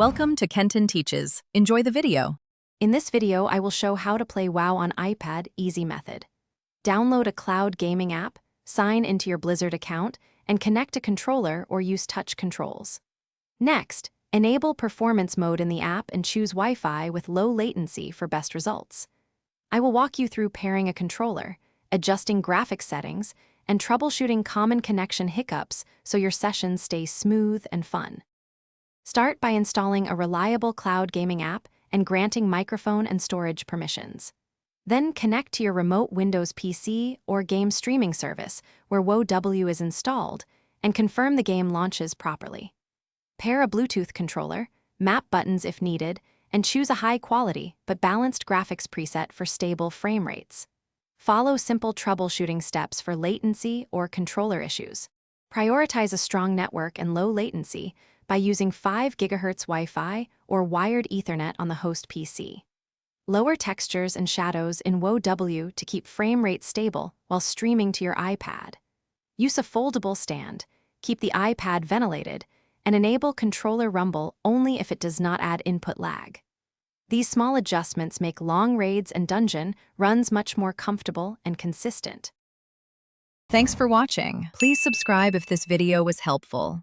Welcome to Kenton Teaches. Enjoy the video. In this video, I will show how to play WoW on iPad easy method. Download a cloud gaming app, sign into your Blizzard account, and connect a controller or use touch controls. Next, enable performance mode in the app and choose Wi-Fi with low latency for best results. I will walk you through pairing a controller, adjusting graphics settings, and troubleshooting common connection hiccups so your sessions stay smooth and fun. Start by installing a reliable cloud gaming app and granting microphone and storage permissions. Then connect to your remote Windows PC or game streaming service where WoW is installed and confirm the game launches properly. Pair a Bluetooth controller, map buttons if needed, and choose a high-quality but balanced graphics preset for stable frame rates. Follow simple troubleshooting steps for latency or controller issues. Prioritize a strong network and low latency by using 5 GHz Wi-Fi or wired Ethernet on the host PC. Lower textures and shadows in WoW to keep frame rate stable while streaming to your iPad. Use a foldable stand, keep the iPad ventilated, and enable controller rumble only if it does not add input lag. These small adjustments make long raids and dungeon runs much more comfortable and consistent. Thanks for watching. Please subscribe if this video was helpful.